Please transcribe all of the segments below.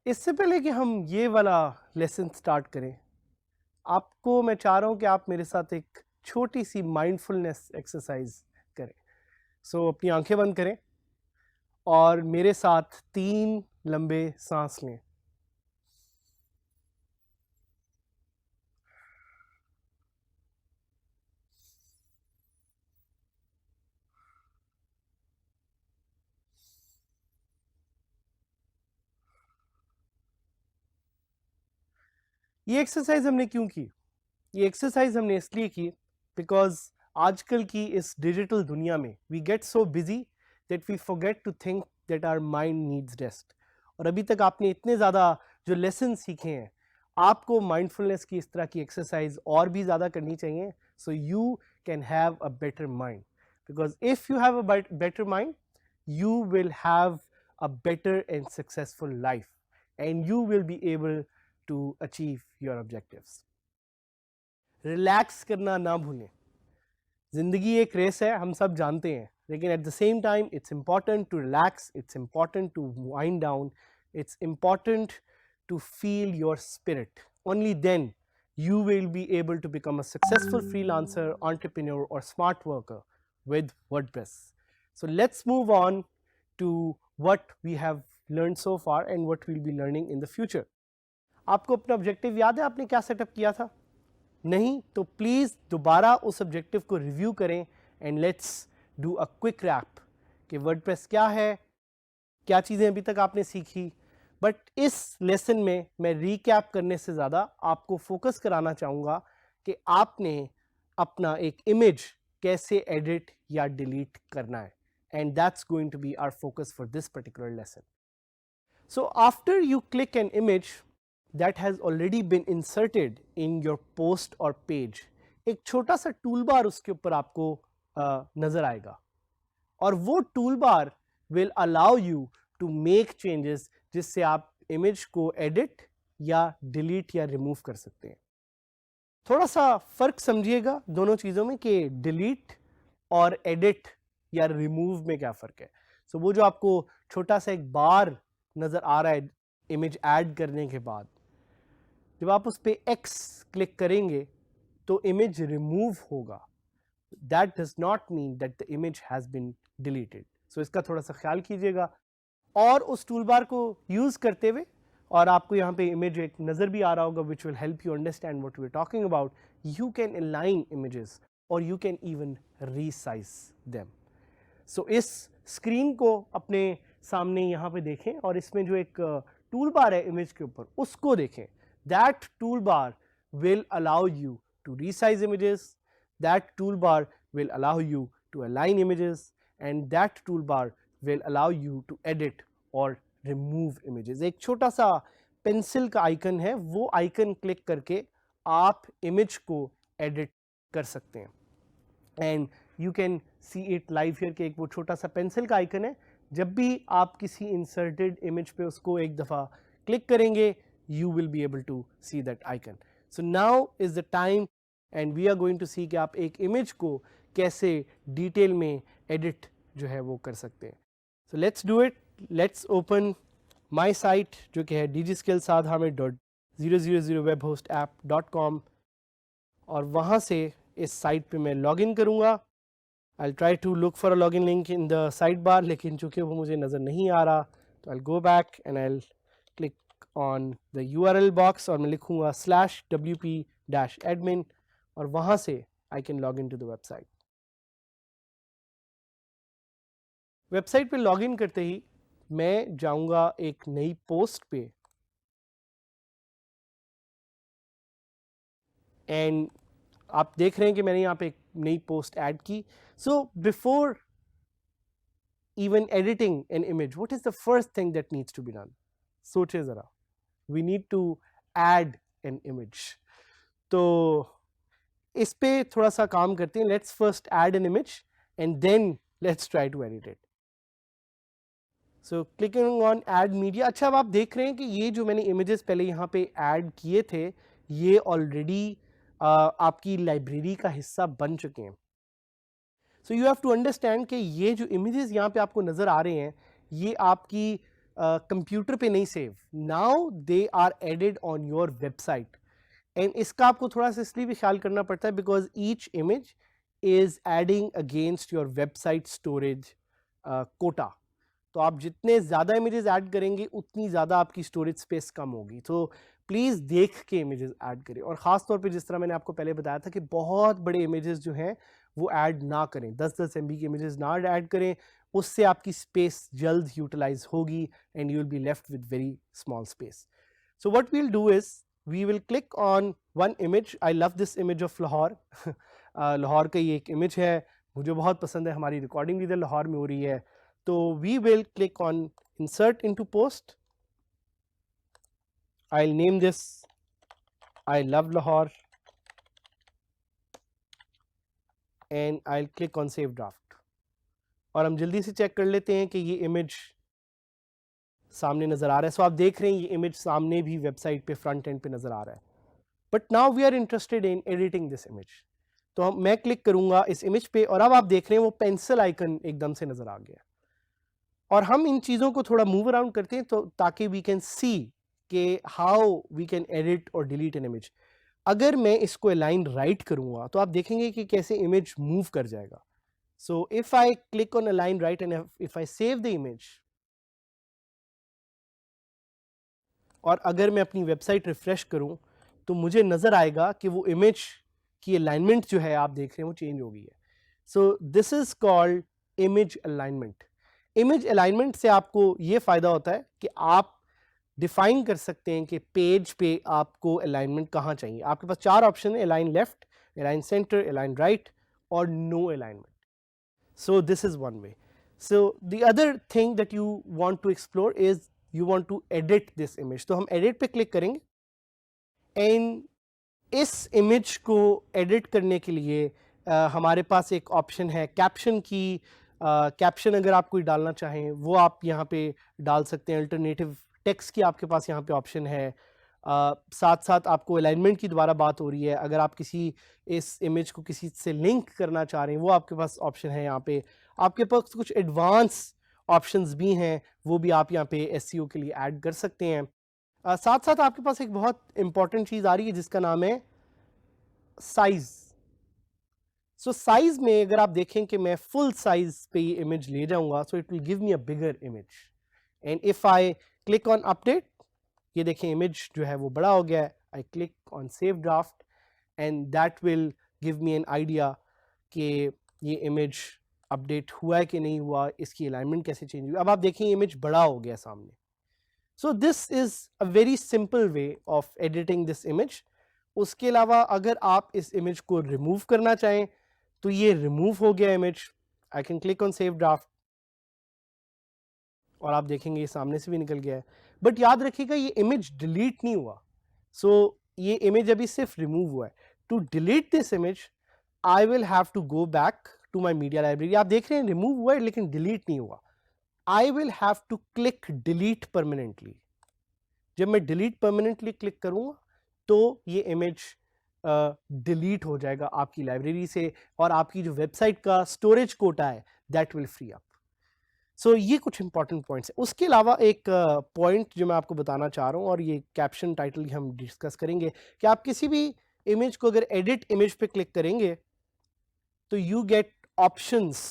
इससे पहले कि हम ये वाला लेसन स्टार्ट करें, आपको मैं चाह रहा हूँ कि आप मेरे साथ एक छोटी सी माइंडफुलनेस एक्सरसाइज करें। सो अपनी आंखें बंद करें और मेरे साथ 3 लंबे सांस लें। ये एक्सरसाइज हमने क्यों की? ये एक्सरसाइज हमने इसलिए की बिकॉज आजकल की इस डिजिटल दुनिया में we get so busy that we forget to think that our mind needs rest. और अभी तक आपने इतने ज़्यादा जो लेसन सीखे हैं, आपको माइंडफुलनेस की इस तरह की एक्सरसाइज और भी ज़्यादा करनी चाहिए so you can have a better mind. Because if you have a better mind, you will have a better and successful life and you will be able to achieve your objectives. Relax करना ना भूलें। ज़िंदगी एक race है, हम सब जानते हैं, लेकिन at the same time it's important to relax, it's important to wind down, it's important to feel your spirit. Only then you will be able to become a successful freelancer, entrepreneur, or smart worker with WordPress. So let's move on to what we have learned so far and what we'll be learning in the future. आपको अपना objective याद है आपने क्या setup किया था? नहीं तो प्लीज़ दोबारा उस ऑब्जेक्टिव को रिव्यू करें and let's do a quick wrap कि वर्डप्रेस क्या है, क्या चीज़ें अभी तक आपने सीखी। बट इस लेसन में मैं रीकैप करने से ज़्यादा आपको फोकस कराना चाहूँगा कि आपने अपना एक इमेज कैसे एडिट या डिलीट करना है, and that's going to be our focus for this particular lesson. So after you click an image that has already been inserted in your post or page, एक छोटा सा टूल बार उसके ऊपर आपको नजर आएगा और वो tool bar will allow you to make changes जिससे आप इमेज को एडिट या डिलीट या रिमूव कर सकते हैं। थोड़ा सा फर्क समझिएगा दोनों चीज़ों में कि डिलीट और एडिट या रिमूव में क्या फ़र्क है। सो वो जो आपको छोटा सा एक बार नज़र आ रहा है इमेज ऐड करने के बाद, जब आप उस पर एक्स क्लिक करेंगे तो इमेज रिमूव होगा। That does not mean that the image has been deleted. So इसका थोड़ा सा ख्याल कीजिएगा और उस टूल बार को यूज़ करते हुए, और आपको यहाँ पे इमेज एक नज़र भी आ रहा होगा which will help you understand what we are talking about. You can align images और you can even resize them. So इस स्क्रीन को अपने सामने यहाँ पे देखें और इसमें जो एक टूल बार है इमेज के ऊपर उसको देखें। That tool bar will allow you to resize images, that tool bar will allow you to align images, and that tool bar will allow you to edit or remove images. एक छोटा सा pencil का icon है, वो icon click करके आप image को edit कर सकते हैं and you can see it live here कि एक वो छोटा सा पेंसिल का आइकन है। जब भी आप किसी इंसर्टेड इमेज पे उसको एक दफ़ा क्लिक करेंगे you will be able to see that icon. So now is the time and we are going to see कि आप एक इमेज को कैसे डिटेल में एडिट जो है वो कर सकते हैं। So let's do it. Let's open my site जो कि है digiskillsadhamid.000webhostapp.com और वहाँ से इस साइट पे मैं लॉगिन करूँगा। I'll try to look for a login link in the sidebar, लेकिन चूँकि वो मुझे नज़र नहीं आ रहा तो I'll go back and I'll click on the URL box और मैं लिखूँगा /wp-admin और वहाँ से I can log into the website. Website पे लॉगिन करते ही मैं जाऊँगा एक नई पोस्ट पे एंड आप देख रहे हैं कि मैंने यहाँ पे एक नई पोस्ट ऐड की। So before even editing an image, what is the first thing that needs to be done? सोचिए ज़रा, we need to add an image. तो इस पे थोड़ा सा काम करते हैं। Let's first add an image and then let's try to edit it. So clicking on add media। अच्छा अब आप देख रहे हैं कि ये जो मैंने images पहले यहाँ पे add किए थे ये already आपकी लाइब्रेरी का हिस्सा बन चुके हैं। So you have to understand कि ये जो इमेजेस यहाँ पे आपको नज़र आ रहे हैं ये आपकी कंप्यूटर पे नहीं save, now they are added on your website. And इसका आपको थोड़ा सा इसलिए भी ख्याल करना पड़ता है because each image is adding against your website storage quota. तो आप जितने ज़्यादा इमेजेस ऐड करेंगे उतनी ज़्यादा आपकी स्टोरेज स्पेस कम होगी। तो प्लीज़ देख के इमेजेस ऐड करें, और ख़ास तौर पे जिस तरह मैंने आपको पहले बताया था कि बहुत बड़े इमेजेस जो हैं वो ऐड ना करें, 10-10 MB के इमेजेस ना ऐड करें, उससे आपकी स्पेस जल्द यूटिलाइज होगी and you will be left with very small space. So what we will do is we will click on one image. I love this image of Lahore. Lahore का ये एक इमेज है, मुझे बहुत पसंद है, हमारी रिकॉर्डिंग भी इधर लाहौर में हो रही है। तो we will click on insert into post. I'll name this I love Lahore and I'll click on save draft। और हम जल्दी से चेक कर लेते हैं कि ये इमेज सामने नज़र आ रहा है। सो आप देख रहे हैं ये इमेज सामने भी वेबसाइट पे फ्रंट एंड पे नज़र आ रहा है। But now we are interested in editing this image. तो मैं क्लिक करूंगा इस इमेज पे और अब आप देख रहे हैं वो पेंसिल आइकन एकदम से नज़र आ गया। और हम इन चीज़ों को थोड़ा मूव अराउंड करते हैं तो ताकि वी कैन सी कि हाउ वी कैन एडिट और डिलीट एन इमेज। अगर मैं इसको अलाइन राइट करूंगा तो आप देखेंगे कि कैसे इमेज मूव कर जाएगा। So if I click on align right and if I save the image, और अगर मैं अपनी वेबसाइट रिफ्रेश करूं तो मुझे नजर आएगा कि वो इमेज की अलाइनमेंट जो है आप देख रहे हैं वो चेंज हो गई है। सो this is called image alignment. Image alignment से आपको ये फ़ायदा होता है कि आप डिफाइन कर सकते हैं कि पेज पे आपको अलाइनमेंट कहाँ चाहिए। आपके पास 4 ऑप्शन है, align left, align centre, align right और no alignment. So this is one way. So the other thing that you want to explore is you want to edit this image. तो हम edit पे click करेंगे and इस image को edit करने के लिए हमारे पास एक ऑप्शन है कैप्शन की। कैप्शन अगर आप कोई डालना चाहें वो आप यहाँ पे डाल सकते हैं। अल्टरनेटिव टेक्स्ट की आपके पास यहाँ पे ऑप्शन है। साथ साथ आपको अलाइनमेंट की दोबारा बात हो रही है, अगर आप किसी इस इमेज को किसी से लिंक करना चाह रहे हैं वो आपके पास ऑप्शन है। यहाँ पे आपके पास कुछ एडवांस ऑप्शंस भी हैं, वो भी आप यहाँ पे SEO के लिए ऐड कर सकते हैं। साथ साथ आपके पास एक बहुत इंपॉर्टेंट चीज़ आ रही है जिसका नाम है साइज। सो साइज में अगर आप देखें कि मैं फुल साइज पे ये इमेज ले जाऊंगा so it will give me a bigger image. And if I click on update, ये देखें इमेज जो है वो बड़ा हो गया है। I click on save draft and that will give me an idea कि ये इमेज अपडेट हुआ है कि नहीं हुआ, इसकी अलाइनमेंट कैसे चेंज हुई। अब आप देखें इमेज बड़ा हो गया सामने। सो this is a very simple way of editing this image. उसके अलावा अगर आप इस इमेज को रिमूव करना चाहें तो ये रिमूव हो गया image. I can click on save draft और आप देखेंगे ये सामने से भी निकल गया है। बट याद रखिएगा ये इमेज डिलीट नहीं हुआ। सो ये इमेज अभी सिर्फ रिमूव हुआ है। To delete this image I will have to go back to my media library. आप देख रहे हैं रिमूव हुआ है लेकिन डिलीट नहीं हुआ। I will have to click delete permanently. जब मैं डिलीट परमानेंटली क्लिक करूंगा तो ये इमेज डिलीट हो जाएगा आपकी लाइब्रेरी से और आपकी जो वेबसाइट का स्टोरेज कोटा है दैट विल फ्री अप। सो ये कुछ इंपॉर्टेंट पॉइंट्स हैं। उसके अलावा एक पॉइंट जो मैं आपको बताना चाह रहा हूँ और ये कैप्शन टाइटल हम डिस्कस करेंगे कि आप किसी भी इमेज को अगर एडिट इमेज पे क्लिक करेंगे तो you get options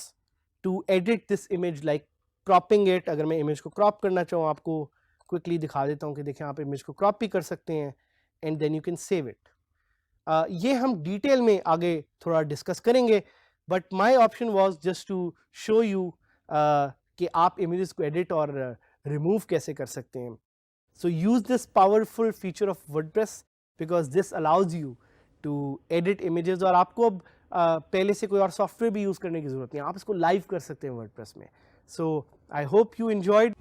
to edit this image like cropping it. अगर मैं इमेज को क्रॉप करना चाहूँ, आपको क्विकली दिखा देता हूँ कि देखें आप इमेज को क्रॉप भी कर सकते हैं and then you can save it. ये हम डिटेल में आगे थोड़ा डिस्कस करेंगे but my option was just to show you कि आप इमेजेस को एडिट और रिमूव कैसे कर सकते हैं। So use this powerful feature of WordPress because this allows you to edit images. और आपको अब पहले से कोई और सॉफ्टवेयर भी यूज़ करने की ज़रूरत नहीं, आप इसको लाइव कर सकते हैं वर्डप्रेस में। सो आई होप यू एंजॉयड।